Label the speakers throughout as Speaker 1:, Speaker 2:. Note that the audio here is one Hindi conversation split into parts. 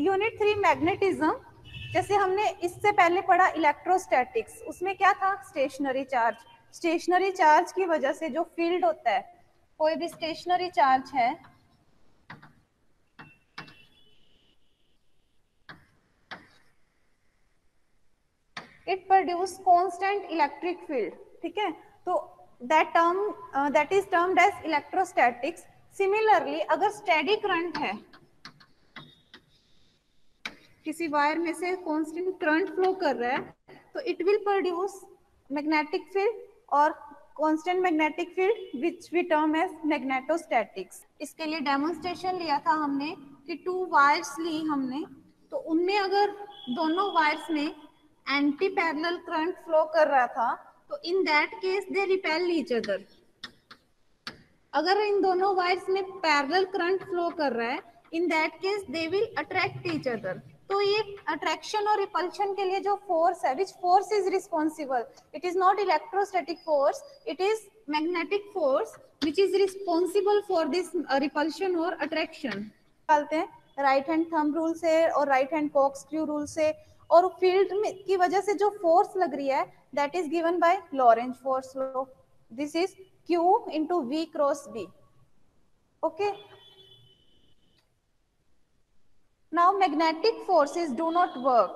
Speaker 1: यूनिट 3 मैग्नेटिज्म, जैसे हमने इससे पहले पढ़ा इलेक्ट्रोस्टैटिक्स, उसमें क्या था, स्टेशनरी चार्ज। स्टेशनरी चार्ज की वजह से जो फील्ड होता है, कोई भी स्टेशनरी चार्ज है, it produce constant electric field, ठीक है, तो that is termed as electrostatics. Similarly अगर स्टेडी करंट है, किसी वायर में से कांस्टेंट करंट फ्लो कर रहा है, तो it will produce magnetic field और constant magnetic field which we term as magnetostatics. इसके लिए डेमोन्स्ट्रेशन लिया था हमने कि 2 वायर्स ली हमने, तो उनमें अगर दोनों वायर्स में एंटी पैरेलल करंट फ्लो कर रहा था, तो इन that case they repel each other. अगर इन दोनों वायर्स में पैरेलल करंट फ्लो कर रहा है, इन that case they will attract each other. तो ये अट्रैक्शन और रिपल्शन के लिए जो फोर्स है, which force is responsible, it is not electrostatic force, it is magnetic force which is responsible for this repulsion और अट्रैक्शन। निकालते हैं राइट हैंड थंब रूल से और राइट हैंड कॉर्कस्क्रू रूल से, और फील्ड की वजह से जो फोर्स लग रही है that is given by Lorentz force law. This is Q into V cross B. Okay. Now magnetic forces do not work.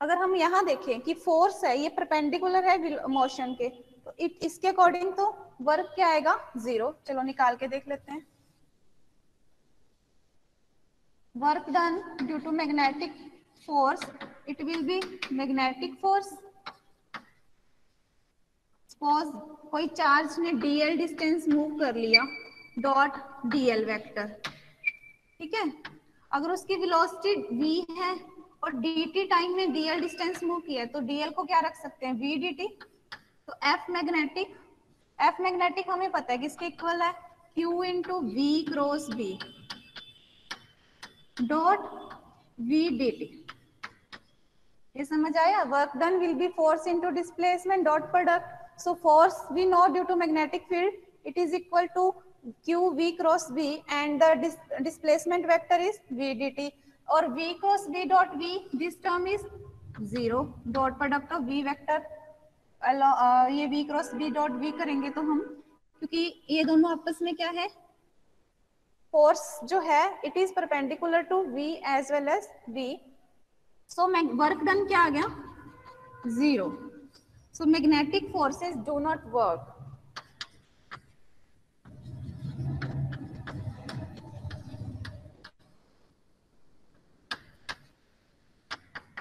Speaker 1: अगर हम यहाँ देखें कि फोर्स है, ये परपेंडिकुलर है मोशन के, तो इसके अकॉर्डिंग तो वर्क क्या आएगा, 0। चलो निकाल के देख लेते हैं। Work done due to magnetic force, it will be magnetic force. Suppose कोई चार्ज ने dl डिस्टेंस मूव कर लिया, डॉट dl वेक्टर, ठीक है, अगर उसकी वेलोसिटी v है और dt टाइम में dl डिस्टेंस मूव किया है, तो dl को क्या रख सकते हैं, v dt। तो f मैग्नेटिक हमें पता है किसके इक्वल है, q into v cross b dot v dt। ये समझ आया, work done will be force into displacement dot product. So force we know due to magnetic field, it is equal to q v cross b, and the displacement vector is v dt, or v cross b dot v, this term is 0, dot product of v vector ये v cross b dot v करेंगे तो हम, क्योंकि ये दोनों आपस में क्या है, फोर्स जो है it is perpendicular to v as well as v, so work done क्या आ गया, 0। So magnetic forces do not work.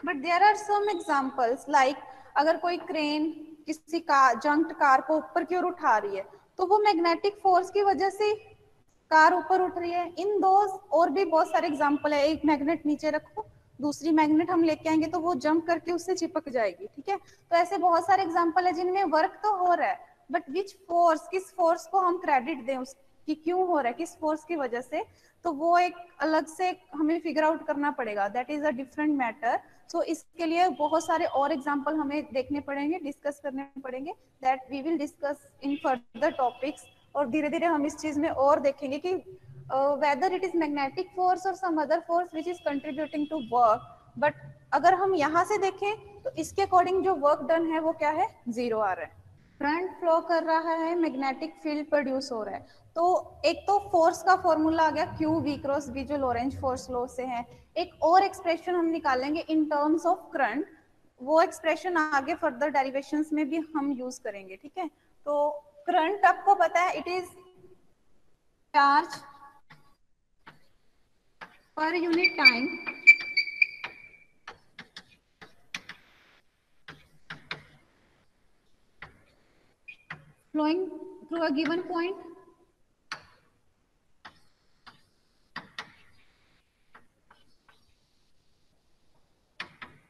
Speaker 1: But there are some examples like अगर कोई क्रेन किसी कार जंक्ड कार को ऊपर की ओर उठा रही है, तो वो मैग्नेटिक फोर्स की वजह से कार ऊपर उठ रही है। इन दोज और भी बहुत सारे एग्जांपल है, एक मैग्नेट नीचे रखो, दूसरी मैग्नेट हम लेके आएंगे तो वो जंप करके उससे चिपक जाएगी, ठीक है। तो ऐसे बहुत सारे एग्जांपल है जिनमें वर्क तो हो रहा है, बट विच फोर्स, किस फोर्स को हम क्रेडिट दें उसकी, क्यों हो रहा है, किस फोर्स की वजह से, तो वो एक अलग से हमें फिगर आउट करना पड़ेगा, that is a different matter. So इसके लिए बहुत सारे और एग्जांपल हमें देखने पड़ेंगे, डिस्कस करने पड़ेंगे, that we will discuss in further topics. और धीरे धीरे हम इस चीज में और देखेंगे कि whether it is magnetic force और some other force which is contributing to work. But अगर हम यहाँ से देखें तो इसके अकॉर्डिंग जो वर्क डन है वो क्या है, 0 आ रहा है। करंट फ्लो कर रहा है, मैग्नेटिक फील्ड प्रोड्यूस हो रहा है, तो एक तो फोर्स का फॉर्मूला आ गया क्यू वी क्रॉस बी जो लॉरेंज फोर्स लॉ से है। एक और एक्सप्रेशन हम निकालेंगे इन टर्म्स ऑफ करंट, वो एक्सप्रेशन आगे फर्दर डेरिवेशंस में भी हम यूज करेंगे, ठीक है। तो करंट आपको पता है, it is charge per unit time flowing through a given point।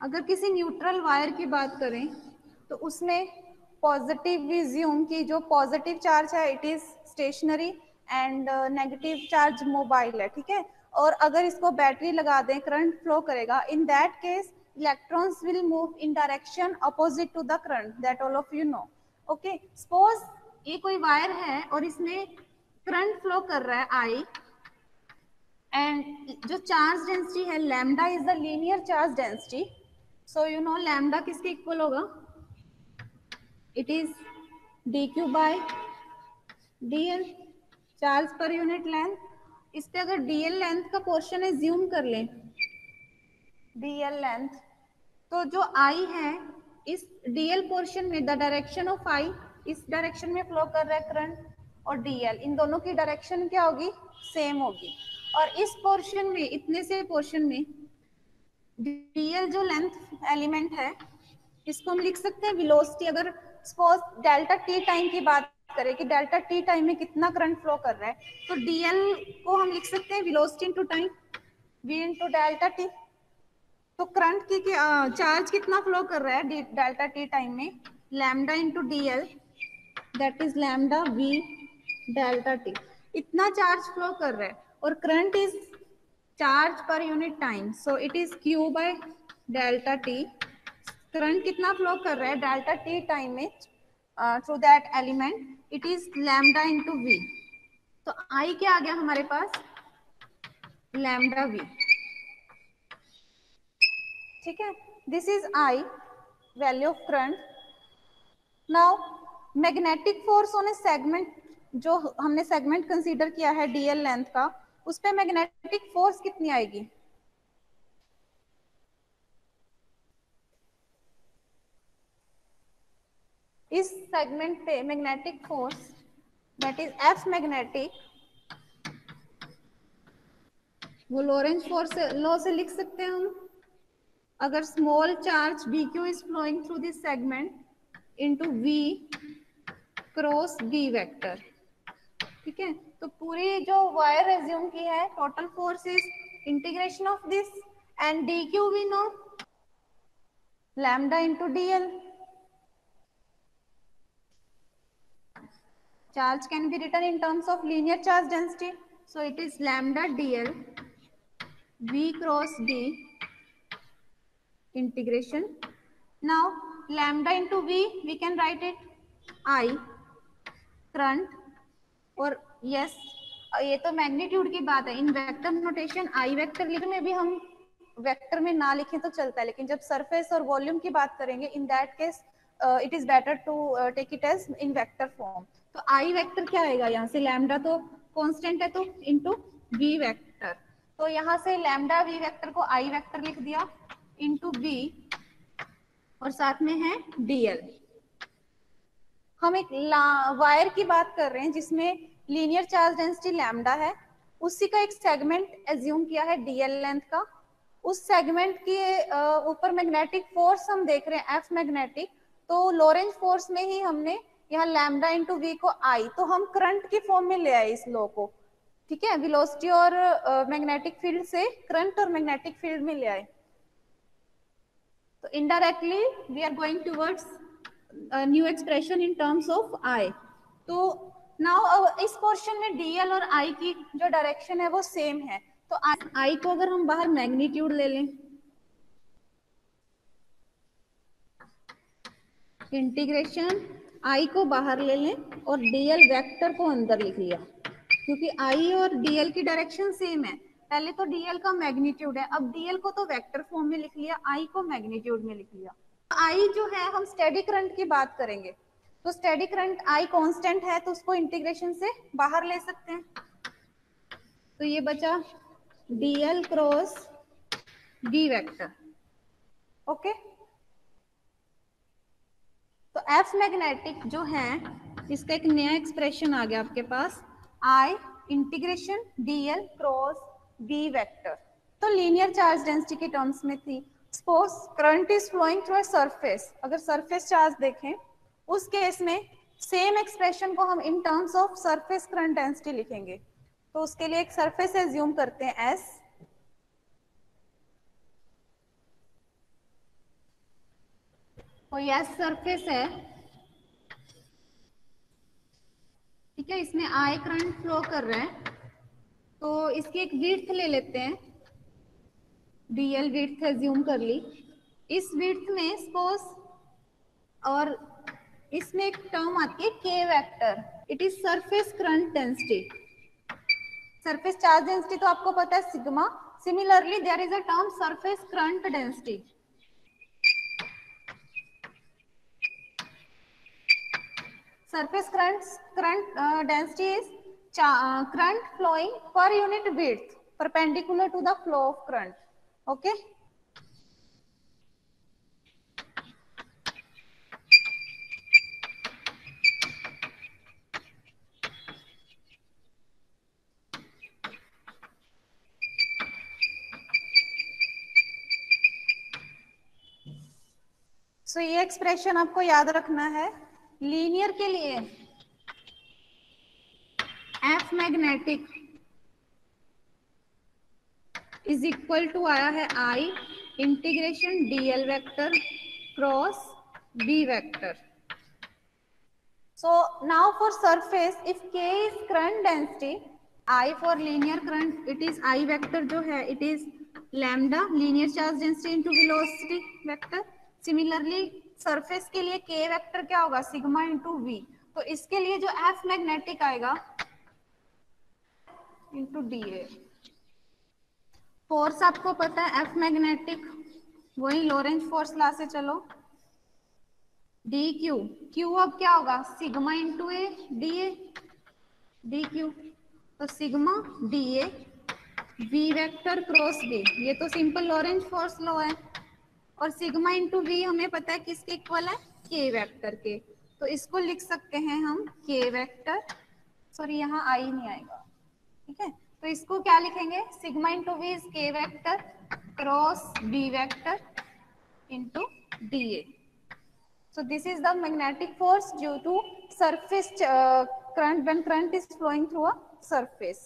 Speaker 1: अगर किसी न्यूट्रल वायर की बात करें तो उसमें पॉजिटिव विज्यूम की जो पॉजिटिव चार्ज है it is stationary and negative charge mobile है, ठीक है। और अगर इसको बैटरी लगा दें, करंट फ्लो करेगा, in that case electrons will move in direction opposite to the current, that all of you know. Okay, suppose ये कोई वायर है और इसमें करंट फ्लो कर रहा है आई, एंड जो चार्ज डेंसिटी है lambda is the linear charge density, so you know lambda किसके इक्वल होगा, it is dq by dl, charge per unit length. इस पे अगर dl लेंथ का पोर्शन एज्यूम कर लें, dl लेंथ, तो जो I है इस dl पोर्शन में द डायरेक्शन ऑफ I, इस डायरेक्शन में फ्लो कर रहा है करंट, और dl इन दोनों की डायरेक्शन क्या होगी, सेम होगी। और इस पोर्शन में, इतने से पोर्शन में dl जो लेंथ एलिमेंट है इसको हम लिख सकते हैं वेलोसिटी। अगर सपोज डेल्टा टी टाइम की बात करें कि डेल्टा टी टाइम में कितना करंट फ्लो कर रहा है, तो dl को हम लिख सकते हैं velocity into time, v into delta T. तो करंट की चार्ज कितना फ्लो कर रहा है डेल्टा टी टाइम में, lambda into dl, that is lambda v delta T, इतना चार्ज फ्लो कर रहा है। और current is charge per unit time, so it is q by delta T. Current कितना फ्लो कर रहा है डेल्टा टी टाइम में through that element, it is lambda into v। तो I क्या आ गया हमारे पास, लैम्डा v, ठीक है। This is I, value of current. Now magnetic force on A segment, जो हमने सेगमेंट कंसीडर किया है dl लेंथ का, उस पे मैग्नेटिक फोर्स कितनी आएगी, इस सेगमेंट पे magnetic force that is F magnetic, वो लॉरेंज फोर्स लॉ से लिख सकते हैं हम। अगर small charge BQ is flowing through this segment into V cross B vector, ठीक है। तो पूरी जो वायर एज्यूम की है, total force is integration of this and DQ we know lambda into dl। Charge can be written in terms of linear charge density, so it is lambda dl v cross d integration. Now lambda into v we can write it I current, और यस ये तो मैग्नीट्यूड की बात है। इन वेक्टर नोटेशन आई वेक्टर लिखने में भी हम वेक्टर में ना लिखें तो चलता है, लेकिन जब सरफेस और वॉल्यूम की बात करेंगे in that case it is better to take it as in vector form. तो आई वेक्टर क्या आएगा, यहाँ से लैम्डा तो कांस्टेंट है तो इनटू वी वेक्टर, तो यहाँ से लैम्डा वी वेक्टर को आई वेक्टर लिख दिया इनटू वी, और साथ में है डीएल। हम एक वायर की बात कर रहे हैं जिसमें लीनियर चार्ज डेंसिटी लैम्डा है, उसी का एक सेगमेंट एज्यूम किया है डीएल लेंथ का। उस सेगमेंट के ऊपर मैग्नेटिक फोर्स हम देख रहे हैं एफ मैग्नेटिक, तो लॉरेंज फोर्स में ही हमने यहाँ लैम्डा इंटू वी को आई, तो हम करंट की फॉर्म में ले आए इस लॉ को, ठीक है। वेलोसिटी और मैग्नेटिक फील्ड से करंट और मैग्नेटिक फील्ड में ले आए, तो indirectly we are going towards new expression in terms of I. तो नाउ इस पोर्शन में डीएल और आई की जो डायरेक्शन है वो सेम है, तो आई को अगर हम बाहर मैग्नीट्यूड ले लें, इंटीग्रेशन आई को बाहर ले लें और डीएल वेक्टर को अंदर लिख लिया, क्योंकि आई और डीएल की डायरेक्शन सेम है। पहले तो डीएल का मैग्नीट्यूड है, अब डीएल को तो वेक्टर फॉर्म में लिख लिया, आई को मैग्नीट्यूड में लिख लिया। आई जो है हम स्टेडी करंट की बात करेंगे, तो स्टेडी करंट आई कांस्टेंट है तो उसको इंटीग्रेशन से बाहर ले सकते हैं, तो ये बचा DL cross D vector, okay. तो एफ मैग्नेटिक जो है इसका एक नया एक्सप्रेशन आ गया आपके पास, I integration DL cross B vector. तो लीनियर चार्ज डेंसिटी के टर्म्स में थी, suppose current is flowing through a surface, अगर सरफेस चार्ज देखें उस केस में सेम एक्सप्रेशन को हम in terms of surface current density लिखेंगे। तो उसके लिए एक सरफेस एज्यूम करते हैं एस, तो यस सरफेस है, ठीक है। इसमें आई करंट फ्लो कर रहा है, तो इसकी एक विड्थ ले लेते हैं, डीएल विड्थ एज्यूम कर ली। इस विड्थ में सपोज, और इसमें एक टर्म आती है K vector, it is surface current density, surface charge density तो आपको पता है sigma. Similarly there is a term surface current density. Surface current density is current flowing per unit width perpendicular to the flow of current. Okay. So ये एक्सप्रेशन आपको याद रखना है. लीनियर के लिए F magnetic is equal to आया है I integration dl vector cross b vector. So now for surface, if K is current density, I for linear current, it is I vector जो है, it is lambda linear charge density into velocity vector. Similarly, surface के लिए K vector क्या होगा? Sigma into V. तो इसके लिए जो F magnetic आएगा into dA. फोर्स आपको पता है F magnetic, वही लोरेंज फोर्स ला से चलो. डी क्यू, क्यू अब क्या होगा? Sigma into A D A, D Q. तो sigma D A V vector cross B, ये तो सिंपल लॉरेंज फोर्स लॉ है. और सिग्मा इंटू वी हमें पता है किसके इक्वल है? के वेक्टर के. तो इसको लिख सकते हैं हम के वेक्टर, सॉरी यहाँ आई नहीं आएगा, ठीक है. तो इसको क्या लिखेंगे? Sigma into v is K vector cross B vector into d A. So this is the magnetic force due to surface current when current is flowing through a surface.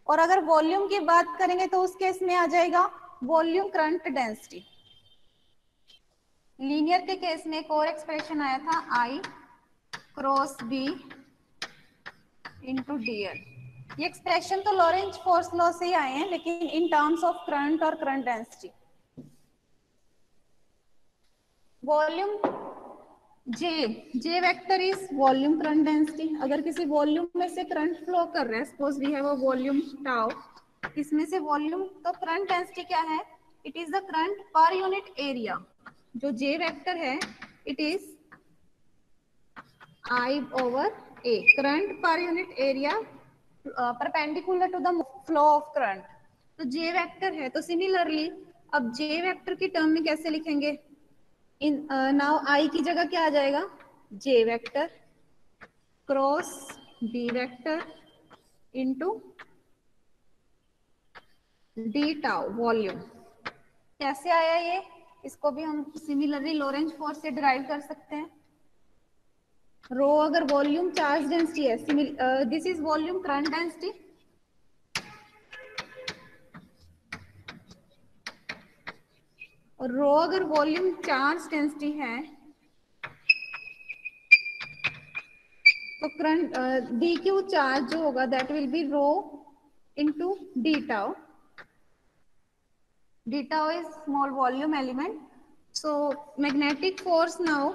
Speaker 1: और अगर वॉल्यूम की बात करेंगे तो उस केस में आ जाएगा वॉल्यूम करंट डेंसिटी. लीनियर के केस में एक और एक्सप्रेशन आया था I cross B into DL. ये एक्सप्रेशन तो लॉरेंज फोर्स लॉ से ही आए हैं, लेकिन इन टर्म्स ऑफ करंट और current density. Volume J vector is volume current density. अगर किसी वॉल्यूम में से करंट फ्लो कर रहा है, suppose we have a volume tau, इसमें से वॉल्यूम, तो करंट डेंसिटी क्या है? It is the current per unit area. जो J वेक्टर है it is I over A, current per unit area perpendicular to the flow of current. तो J वेक्टर है. तो सिमिलरली अब J वेक्टर की टर्म में कैसे लिखेंगे? इन नाउ I की जगह क्या आ जाएगा? J vector cross B vector into D tau volume. कैसे आया ये? इसको भी हम सिमिलरली लॉरेंज फोर्स से डिराइव कर सकते हैं. रो अगर वॉल्यूम चार्ज डेंसिटी है, this is volume current density. और रो अगर वॉल्यूम चार्ज डेंसिटी है, तो करंट डी क्यू चार्ज जो होगा that will be rho into D tau. D tau is small volume element. So magnetic force now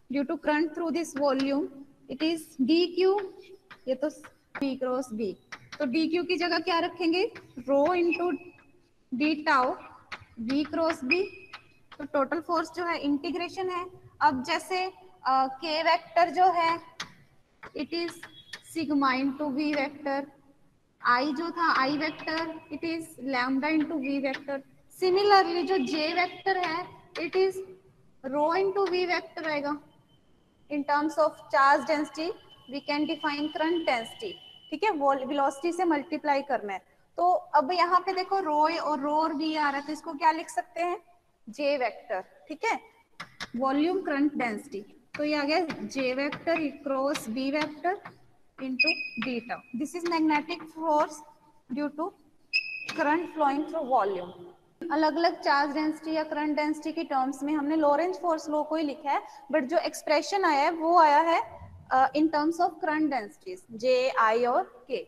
Speaker 1: due to current through this volume it is D Q, ये तो बी क्रॉस बी. तो डी क्यू की जगह क्या रखेंगे? Rho into D tau V cross B. तो टोटल फोर्स जो है इंटीग्रेशन है. अब जैसे K वेक्टर जो है it is sigma into V vector. I जो था I vector it is lambda into V vector. Similarly जो J वेक्टर है it is rho into V vector आएगा. In terms of charge density we can define current density. ठीक है, वेलोसिटी से मल्टीप्लाई करना है. तो अब यहाँ पे देखो रो और भी आ रहा है, तो इसको क्या लिख सकते हैं? J vector. ठीक है, वॉल्यूम करंट डेंसिटी. तो ये आ गया J vector cross B vector into D tau. This is magnetic force due to current flowing through volume. अलग अलग चार्ज डेंसिटी या करंट डेंसिटी की टर्म्स में हमने लॉरेंज फोर्स लॉ को ही लिखा है, बट जो एक्सप्रेशन आया है वो आया है इन terms of current densities J, I और K.